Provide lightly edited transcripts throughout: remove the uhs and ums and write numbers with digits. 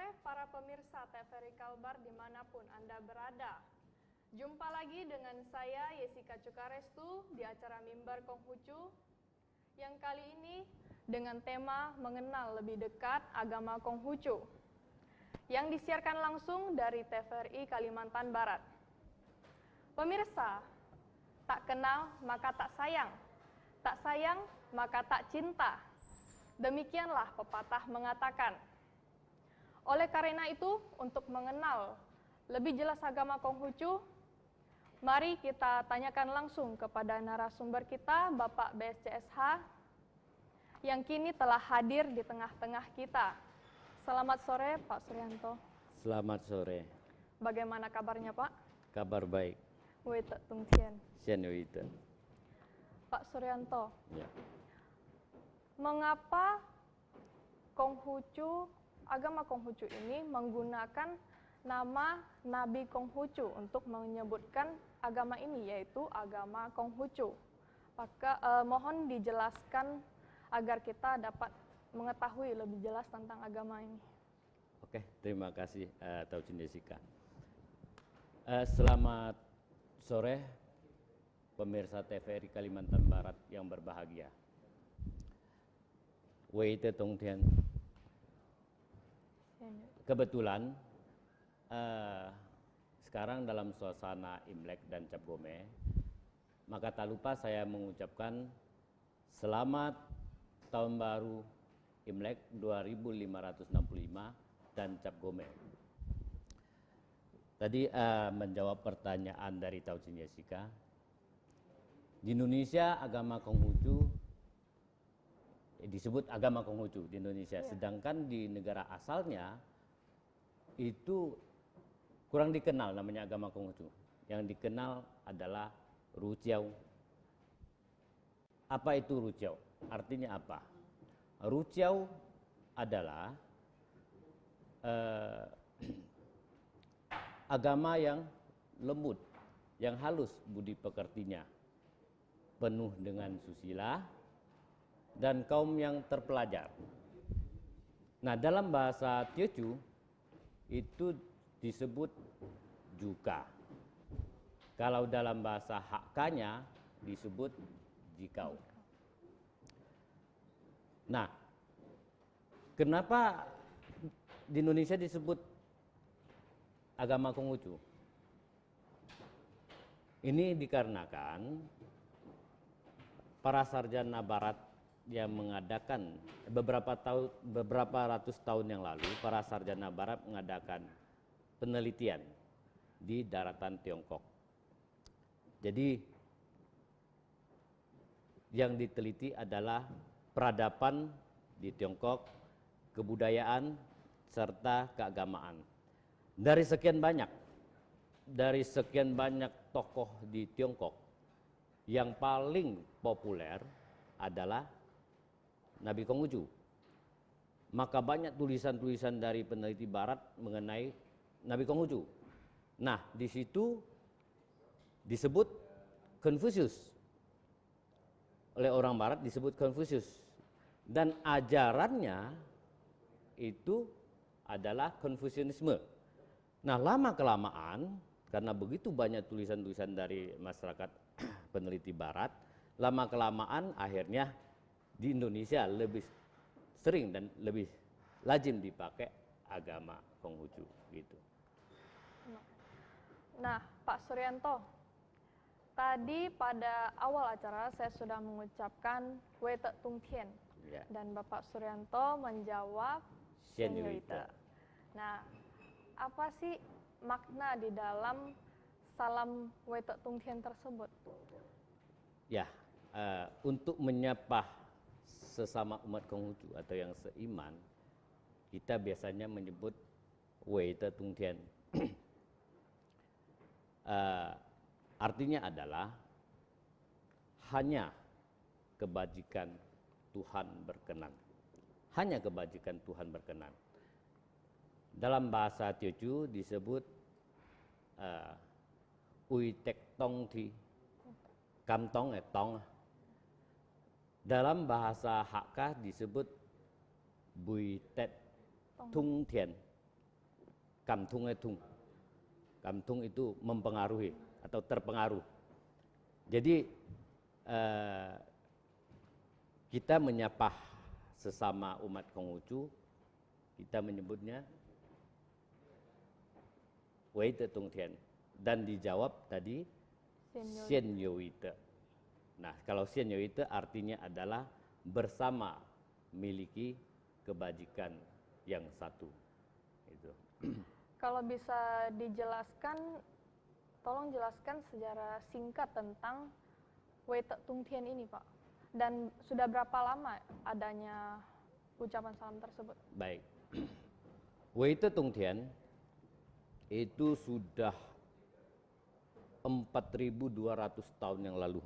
sore para pemirsa TVRI Kalbar dimanapun Anda berada. Jumpa lagi dengan saya Yesika Cukarestu di acara Mimbar Konghucu yang kali ini dengan tema mengenal lebih dekat agama Konghucu yang disiarkan langsung dari TVRI Kalimantan Barat. Pemirsa, tak kenal maka tak sayang maka tak cinta. Demikianlah pepatah mengatakan. Oleh karena itu, untuk mengenal lebih jelas agama Konghucu, mari kita tanyakan langsung kepada narasumber kita, Bapak BSCSH, yang kini telah hadir di tengah-tengah kita. Selamat sore, Pak Suryanto. Selamat sore. Bagaimana kabarnya, Pak? Kabar baik. Wei Te Tung Tien. Sian Wita. Pak Suryanto, Ya. mengapa agama Konghucu ini menggunakan nama Nabi Konghucu untuk menyebutkan agama ini, yaitu agama Konghucu? Maka mohon dijelaskan agar kita dapat mengetahui lebih jelas tentang agama ini. Oke, terima kasih Taucin Jessica. Selamat sore pemirsa TVRI Kalimantan Barat yang berbahagia. Wei Te Tung Tien. Kebetulan sekarang dalam suasana Imlek dan Cap Gome, maka tak lupa saya mengucapkan selamat tahun baru Imlek 2565 dan Cap Gome. Tadi menjawab pertanyaan dari Taucin Jessica, di Indonesia agama Konghucu disebut agama Konghucu di Indonesia, sedangkan di negara asalnya itu kurang dikenal namanya agama Konghucu. Yang dikenal adalah Ruciao. Apa itu Ruciao? Artinya apa? Ruciao adalah agama yang lembut, yang halus budi pekertinya, penuh dengan susila, dan kaum yang terpelajar. Nah, dalam bahasa Teochew itu disebut juga. Kalau dalam bahasa Hakkanya disebut jikau. Nah, kenapa di Indonesia disebut agama Konghucu? Ini dikarenakan para sarjana barat yang mengadakan beberapa ratus tahun yang lalu, para sarjana barat mengadakan penelitian di daratan Tiongkok. Jadi yang diteliti adalah peradaban di Tiongkok, kebudayaan serta keagamaan. Dari sekian banyak tokoh di Tiongkok, yang paling populer adalah Nabi Konghucu. Maka banyak tulisan-tulisan dari peneliti barat mengenai Nabi Konghucu. Nah, di situ disebut Confucius. Oleh orang barat disebut Confucius. Dan ajarannya itu adalah Konfusianisme. Nah, lama-kelamaan karena begitu banyak tulisan-tulisan dari masyarakat peneliti barat, lama-kelamaan akhirnya di Indonesia lebih sering dan lebih lazim dipakai agama Konghucu gitu. Nah, Pak Suryanto, tadi pada awal acara saya sudah mengucapkan Wei Te Tung Tien, dan Bapak Suryanto menjawab Sian Yuite. Nah, apa sih makna di dalam salam Wei Te Tung Tien tersebut? Ya, untuk menyapa sesama umat Konghucu atau yang seiman, kita biasanya menyebut Wei Te Tung Tien. Artinya adalah hanya kebajikan Tuhan berkenan. Hanya kebajikan Tuhan berkenan. Dalam bahasa Teochew disebut Ui Tek Tong Thi, Kam Tong Tong. Dalam bahasa Hakka disebut Bui Tet Tung Tien. kamtung etung. Kamtung itu mempengaruhi atau terpengaruh. Jadi kita menyapa sesama umat Konghucu, kita menyebutnya Wei Te Tung Tian, dan dijawab tadi Xian Yo Ite. Nah, kalau Xian Yo Ite artinya adalah bersama miliki kebajikan yang satu. Itu. Kalau bisa dijelaskan, tolong jelaskan secara singkat tentang Wei Te Tung Tian ini, Pak. Dan sudah berapa lama adanya ucapan salam tersebut? Baik. Wei Te Tung Tian itu sudah 4.200 tahun yang lalu.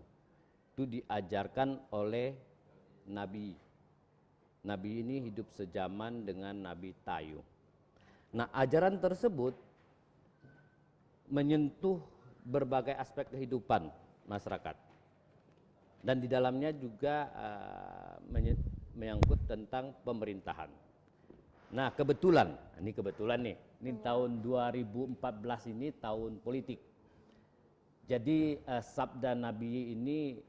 Itu diajarkan oleh Nabi. Nabi ini hidup sejaman dengan Nabi Tayu. Nah, ajaran tersebut menyentuh berbagai aspek kehidupan masyarakat. Dan di dalamnya juga menyangkut tentang pemerintahan. Nah, kebetulan nih, ini tahun 2014 ini tahun politik. Jadi sabda Nabi ini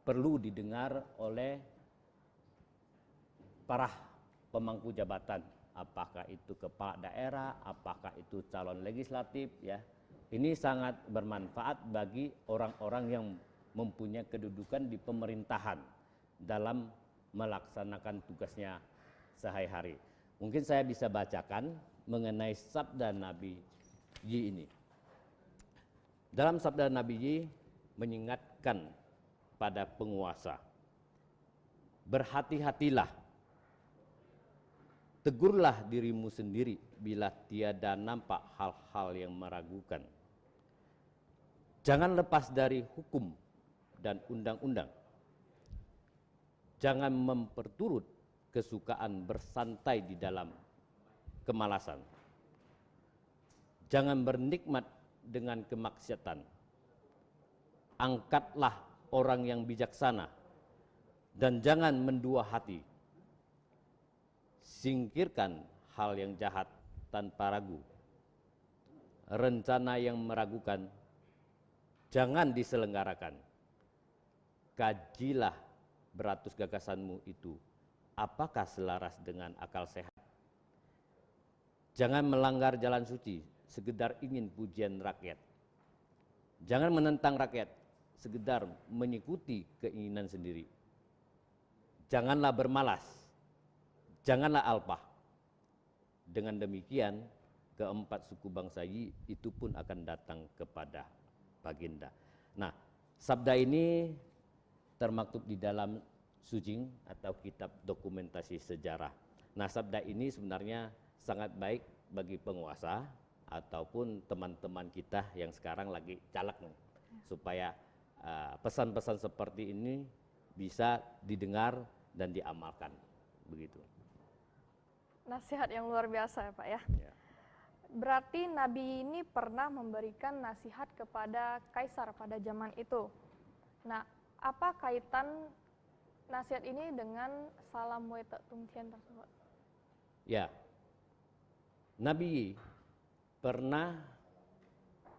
perlu didengar oleh para pemangku jabatan, apakah itu kepala daerah, apakah itu calon legislatif, ya. Ini sangat bermanfaat bagi orang-orang yang mempunyai kedudukan di pemerintahan dalam melaksanakan tugasnya sehari-hari. Mungkin saya bisa bacakan mengenai sabda Nabi Yi ini. Dalam sabda Nabi Yi mengingatkan pada penguasa, berhati-hatilah, tegurlah dirimu sendiri bila tiada nampak hal-hal yang meragukan. Jangan lepas dari hukum dan undang-undang. Jangan memperturut kesukaan bersantai di dalam kemalasan. Jangan bernikmat dengan kemaksiatan. Angkatlah orang yang bijaksana dan jangan mendua hati. Singkirkan hal yang jahat tanpa ragu. Rencana yang meragukan jangan diselenggarakan. Kajilah beratus gagasanmu itu, apakah selaras dengan akal sehat. Jangan melanggar jalan suci, sekedar ingin pujian rakyat. Jangan menentang rakyat, sekedar mengikuti keinginan sendiri. Janganlah bermalas, janganlah alpah. Dengan demikian, keempat suku bangsa Yi itu pun akan datang kepada Baginda. Nah, sabda ini termaktub di dalam Sujing atau kitab dokumentasi sejarah. Nah, sabda ini sebenarnya sangat baik bagi penguasa ataupun teman-teman kita yang sekarang lagi caleg nih, supaya pesan-pesan seperti ini bisa didengar dan diamalkan, begitu. Nasihat yang luar biasa ya, Pak ya. Ya. Berarti Nabi ini pernah memberikan nasihat kepada kaisar pada zaman itu. Nah, apa kaitan nasihat ini dengan salam Wei Te Tung Tian tersebut? Ya, Nabi Yi pernah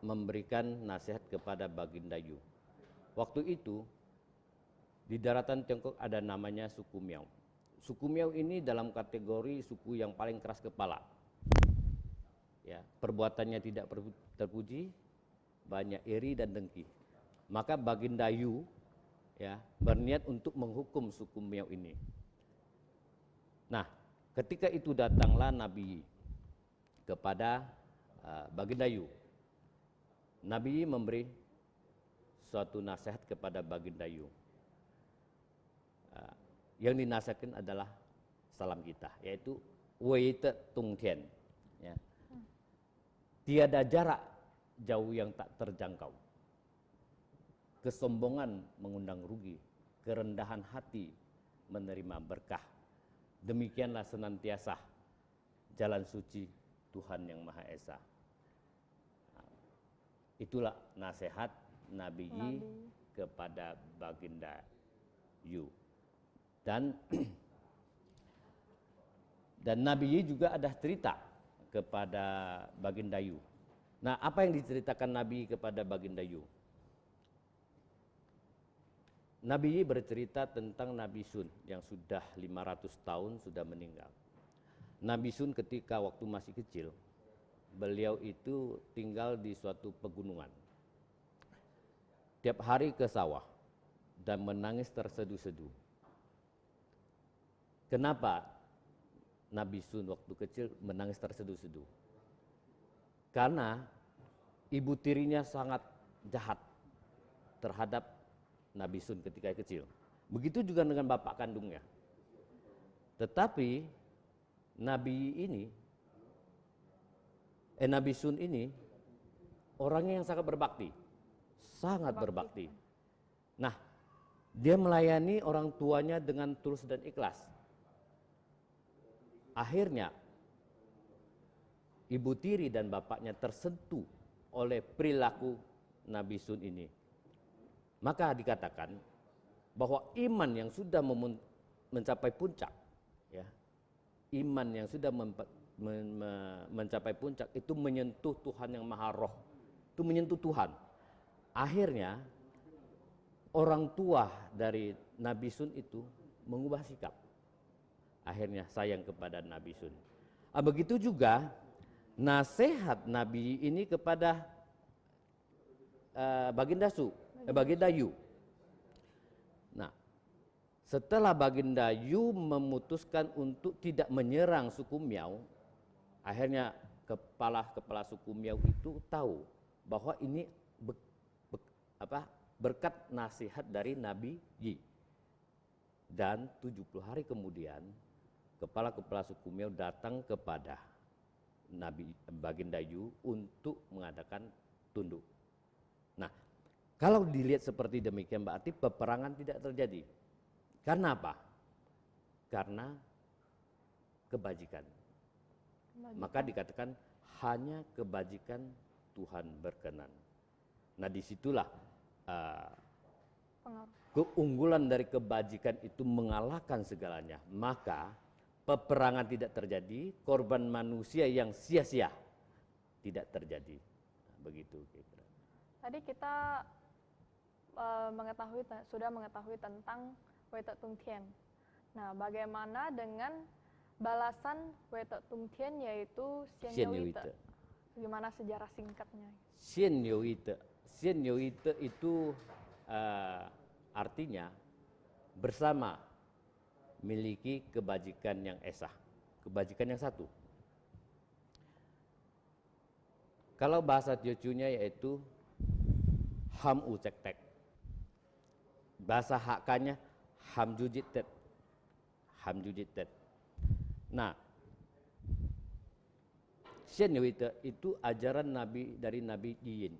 memberikan nasihat kepada Baginda Yu. Waktu itu di daratan Tiongkok ada namanya suku Miao. Suku Miao ini dalam kategori suku yang paling keras kepala. Ya, perbuatannya tidak terpuji, banyak iri dan dengki. Maka Baginda Yu ya berniat untuk menghukum suku Miao ini. Nah, ketika itu datanglah Nabi Yi kepada Baginda Yu. Nabi Yi memberi suatu nasihat kepada Baginda Yu. Yang dinasihatkan adalah salam kita, yaitu Wei Te Tung Tian. Ya. Tiada jarak jauh yang tak terjangkau. Kesombongan mengundang rugi, kerendahan hati menerima berkah. Demikianlah senantiasa jalan suci Tuhan yang Maha Esa. Itulah nasihat Nabi Yi kepada Baginda Yu. Dan Nabi Yi juga ada cerita kepada Baginda Yu. Nah, apa yang diceritakan Nabi kepada Baginda Yu? Nabi bercerita tentang Nabi Sun yang sudah 500 tahun sudah meninggal. Nabi Sun ketika waktu masih kecil, beliau itu tinggal di suatu pegunungan. Tiap hari ke sawah dan menangis terseduh-seduh. Kenapa Nabi Sun waktu kecil menangis terseduh-seduh? Karena ibu tirinya sangat jahat terhadap Nabi Sun ketika kecil. Begitu juga dengan bapak kandungnya. Tetapi Nabi Sun ini orangnya yang sangat berbakti. Sangat berbakti. Nah, dia melayani orang tuanya dengan tulus dan ikhlas. Akhirnya ibu tiri dan bapaknya tersentuh oleh perilaku Nabi Sun ini. Maka dikatakan bahwa iman yang sudah mencapai puncak, ya, iman yang sudah mencapai puncak itu menyentuh Tuhan yang Maha Roh, itu menyentuh Tuhan. Akhirnya orang tua dari Nabi Sun itu mengubah sikap. Akhirnya sayang kepada Nabi Sun. Begitu juga nasihat Nabi ini kepada Baginda Yu. Nah, setelah Baginda Yu memutuskan untuk tidak menyerang suku Miao, akhirnya kepala suku Miao itu tahu bahwa ini berkat nasihat dari Nabi Yi. Dan 70 hari kemudian kepala suku Miao datang kepada Nabi Baginda Yu untuk mengadakan tunduk. Nah, kalau dilihat seperti demikian berarti peperangan tidak terjadi. Karena apa? Karena kebajikan. Maka dikatakan hanya kebajikan Tuhan berkenan. Nah, disitulah keunggulan dari kebajikan itu mengalahkan segalanya. Maka peperangan tidak terjadi, korban manusia yang sia-sia tidak terjadi. Nah, begitu kira-kira. Tadi kita sudah mengetahui tentang Wei Tek Tung Tien. Nah, bagaimana dengan balasan Wei Tek Tung Tien yaitu Xian Yo Ite? Bagaimana sejarah singkatnya? Xian Yo Ite itu artinya bersama, miliki kebajikan yang esa, kebajikan yang satu. Kalau bahasa Teochew-nya yaitu Ham U Cek Tek. Bahasa Hakka-nya Ham Jujit Tet. Ham Jujit Tet. Nah, Xian Yo Ite itu ajaran dari Nabi Yin.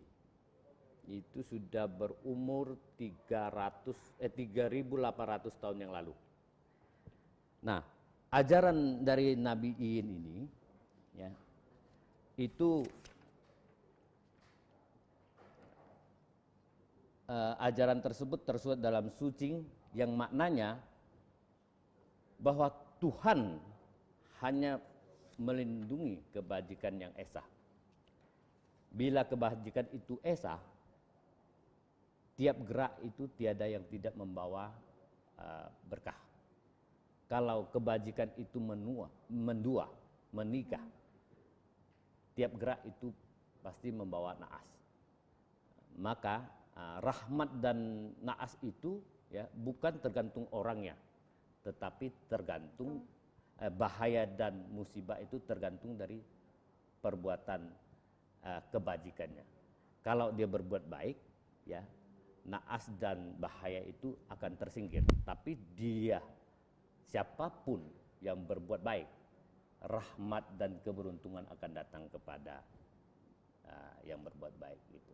Itu sudah berumur 3.800 tahun yang lalu. Nah, ajaran dari Nabi Yin ini, ya, itu ajaran tersebut tersurat dalam suci yang maknanya bahwa Tuhan hanya melindungi kebajikan yang esa. Bila kebajikan itu esa, tiap gerak itu tiada yang tidak membawa berkah. Kalau kebajikan itu menikah, tiap gerak itu pasti membawa naas. Maka rahmat dan naas itu, ya, bukan tergantung orangnya, tetapi tergantung bahaya dan musibah itu tergantung dari perbuatan kebajikannya. Kalau dia berbuat baik, ya, naas dan bahaya itu akan tersingkir. Tapi dia, siapapun yang berbuat baik, rahmat dan keberuntungan akan datang kepada yang berbuat baik gitu.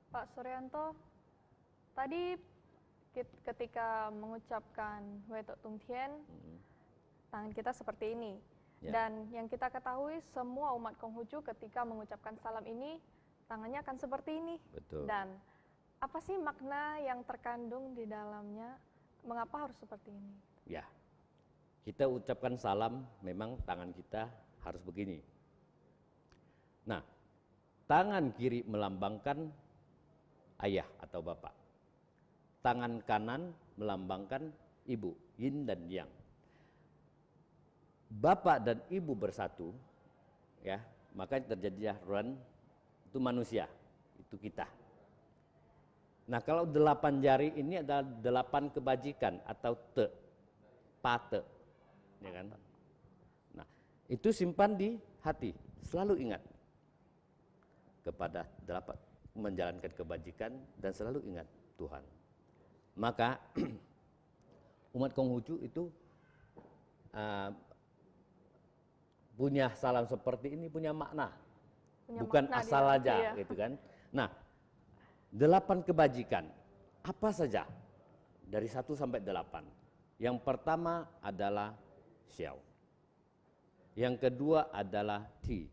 Pak Suryanto, tadi ketika mengucapkan Wei Tek Tung Tien, tangan kita seperti ini. Ya. Dan yang kita ketahui semua umat Konghucu ketika mengucapkan salam ini, tangannya akan seperti ini. Betul. Dan apa sih makna yang terkandung di dalamnya? Mengapa harus seperti ini? Ya, kita ucapkan salam, memang tangan kita harus begini. Nah, tangan kiri melambangkan ayah atau bapak. Tangan kanan melambangkan ibu, yin dan yang. Bapak dan ibu bersatu, ya, maka terjadilah Ren, itu manusia, itu kita. Nah, kalau 8 jari ini adalah 8 kebajikan atau pate, ya kan? Nah, itu simpan di hati, selalu ingat kepada 8 menjalankan kebajikan dan selalu ingat Tuhan. Maka umat Konghucu itu punya salam seperti ini, punya makna, bukan makna asal aja, ya. gitu kan. Nah, 8 kebajikan, apa saja? Dari 1 sampai 8. Yang pertama adalah xiao. Yang kedua adalah ti.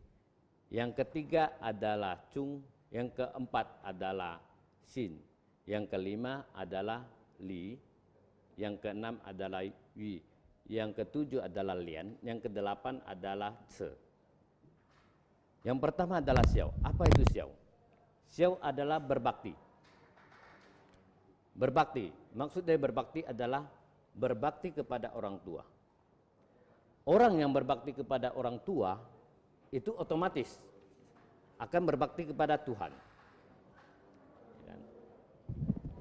Yang ketiga adalah cung. Yang keempat adalah xin. Yang kelima adalah li. Yang keenam adalah yi. Yang ketujuh adalah lian, yang kedelapan adalah ce. Yang pertama adalah xiao. Apa itu xiao? Xiao adalah berbakti. Berbakti, maksud dari berbakti adalah berbakti kepada orang tua. Orang yang berbakti kepada orang tua itu otomatis akan berbakti kepada Tuhan.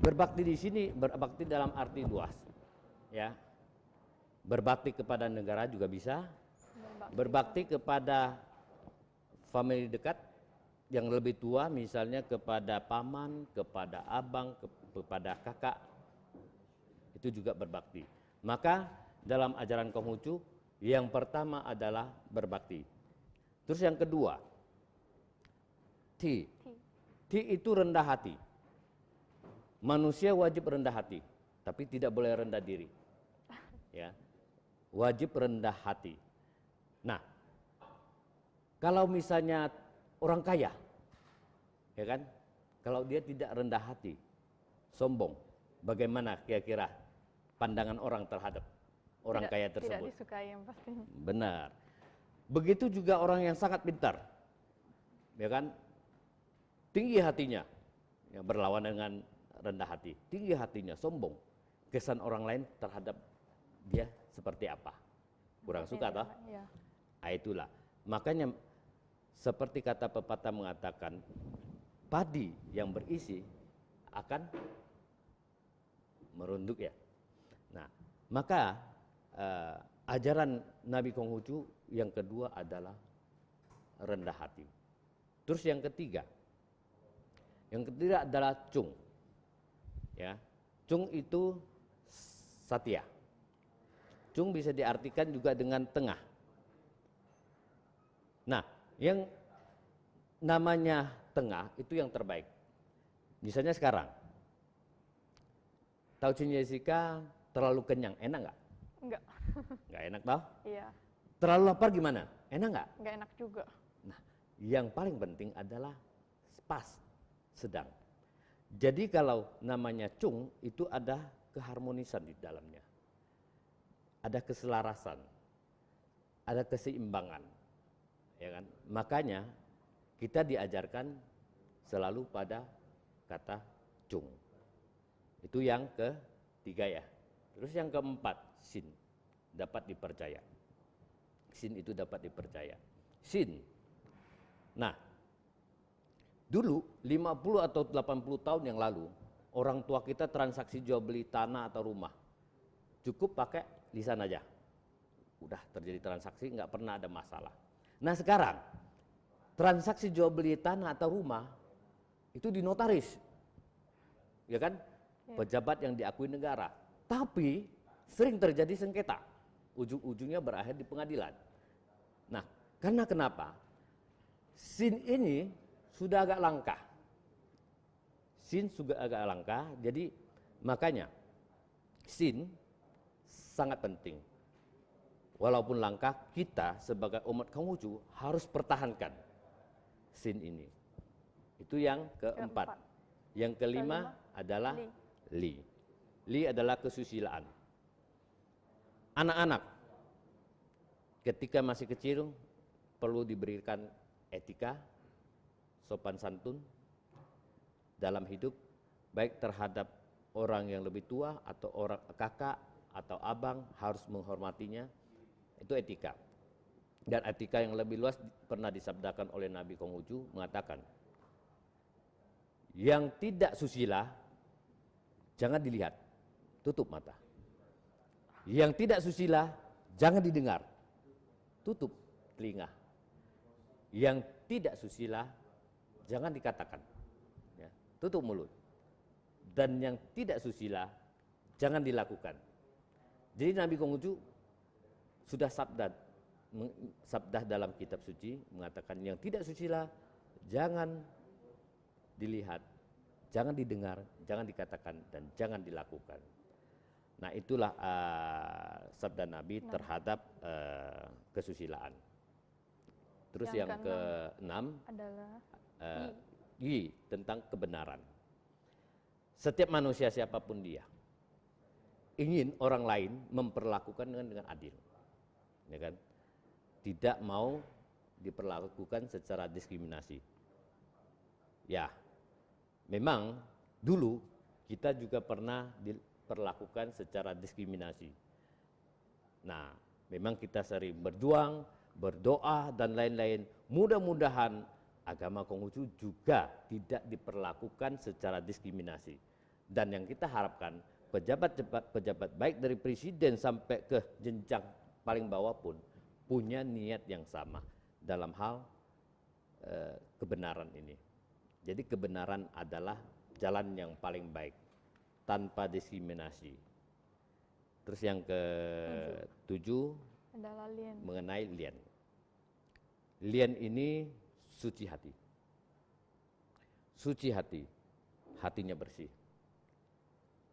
Berbakti di sini berbakti dalam arti luas, ya. Berbakti kepada negara juga bisa, berbakti kepada famili dekat yang lebih tua, misalnya kepada paman, kepada abang, kepada kakak, itu juga berbakti. Maka dalam ajaran Konghucu yang pertama adalah berbakti. Terus yang kedua, ti. Ti itu rendah hati. Manusia wajib rendah hati, tapi tidak boleh rendah diri. Ya. Wajib rendah hati. Nah, kalau misalnya orang kaya, ya kan, kalau dia tidak rendah hati, sombong, bagaimana kira-kira pandangan orang terhadap orang kaya tersebut? Tidak disukai yang pastinya. Benar. Begitu juga orang yang sangat pintar, ya kan, tinggi hatinya, ya, berlawan dengan rendah hati, tinggi hatinya, sombong, kesan orang lain terhadap dia seperti apa? Kurang suka toh? Ya. Nah, itulah. Makanya seperti kata pepatah mengatakan, padi yang berisi akan merunduk ya. Nah, maka ajaran Nabi Konghucu yang kedua adalah rendah hati. Terus yang ketiga adalah cung. Ya, cung itu satya. Cung bisa diartikan juga dengan tengah. Nah, yang namanya tengah itu yang terbaik. Misalnya sekarang, Tauchin Jessica terlalu kenyang, enak nggak? Enggak. Nggak enak toh? Iya. Terlalu lapar gimana? Enak nggak? Enggak enak juga. Nah, yang paling penting adalah pas, sedang. Jadi kalau namanya cung itu ada keharmonisan di dalamnya. Ada keselarasan, ada keseimbangan, ya kan? Makanya kita diajarkan selalu pada kata cung. Itu yang ketiga ya. Terus yang keempat, sin, dapat dipercaya. Sin itu dapat dipercaya. Sin. Nah, dulu 50 atau 80 tahun yang lalu, orang tua kita transaksi jual beli tanah atau rumah. Cukup pakai lisan aja, udah terjadi transaksi, nggak pernah ada masalah. Nah sekarang, transaksi jual beli tanah atau rumah, itu di notaris, ya kan, pejabat yang diakui negara. Tapi sering terjadi sengketa, ujung-ujungnya berakhir di pengadilan. Nah, karena kenapa? Sin ini sudah agak langka. Sin sudah agak langka, jadi makanya sin sangat penting. Walaupun langka, kita sebagai umat Konghucu harus pertahankan sin ini. Itu yang keempat. Yang kelima adalah li. Li adalah kesusilaan. Anak-anak ketika masih kecil perlu diberikan etika, sopan santun dalam hidup, baik terhadap orang yang lebih tua atau orang kakak atau abang, harus menghormatinya. Itu etika. Dan etika yang lebih luas pernah disabdakan oleh Nabi Konghucu, mengatakan, yang tidak susila jangan dilihat, tutup mata. Yang tidak susila jangan didengar, tutup telinga. Yang tidak susila jangan dikatakan, ya, tutup mulut. Dan yang tidak susila jangan dilakukan. Jadi Nabi Konghucu sudah sabda dalam kitab suci mengatakan yang tidak susila jangan dilihat, jangan didengar, jangan dikatakan, dan jangan dilakukan. Nah, itulah sabda Nabi terhadap kesusilaan. Terus yang keenam adalah tentang kebenaran. Setiap manusia siapapun dia ingin orang lain memperlakukan dengan adil, ya kan? Tidak mau diperlakukan secara diskriminasi. Ya, memang dulu kita juga pernah diperlakukan secara diskriminasi. Nah, memang kita sering berjuang, berdoa, dan lain-lain. Mudah-mudahan agama Konghucu juga tidak diperlakukan secara diskriminasi. Dan yang kita harapkan, pejabat baik dari presiden sampai ke jenjang paling bawah pun punya niat yang sama dalam hal kebenaran ini. Jadi kebenaran adalah jalan yang paling baik tanpa diskriminasi. Terus yang ke-7 adalah lian. mengenai lian. Lian ini suci hati. Suci hati, hatinya bersih.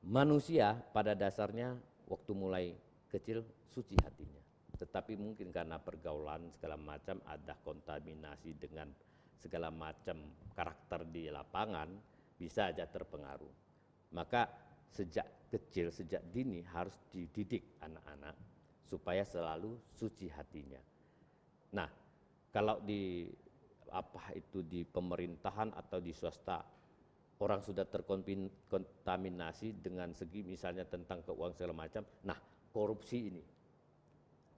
Manusia pada dasarnya waktu mulai kecil suci hatinya. Tetapi mungkin karena pergaulan segala macam ada kontaminasi dengan segala macam karakter di lapangan, bisa aja terpengaruh. Maka sejak kecil, sejak dini harus dididik anak-anak supaya selalu suci hatinya. Nah, kalau di di pemerintahan atau di swasta, orang sudah terkontaminasi dengan segi misalnya tentang keuangan segala macam. Nah, korupsi ini.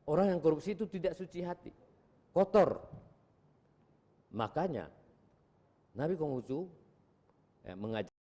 Orang yang korupsi itu tidak suci hati, kotor. Makanya Nabi Konghucu mengajak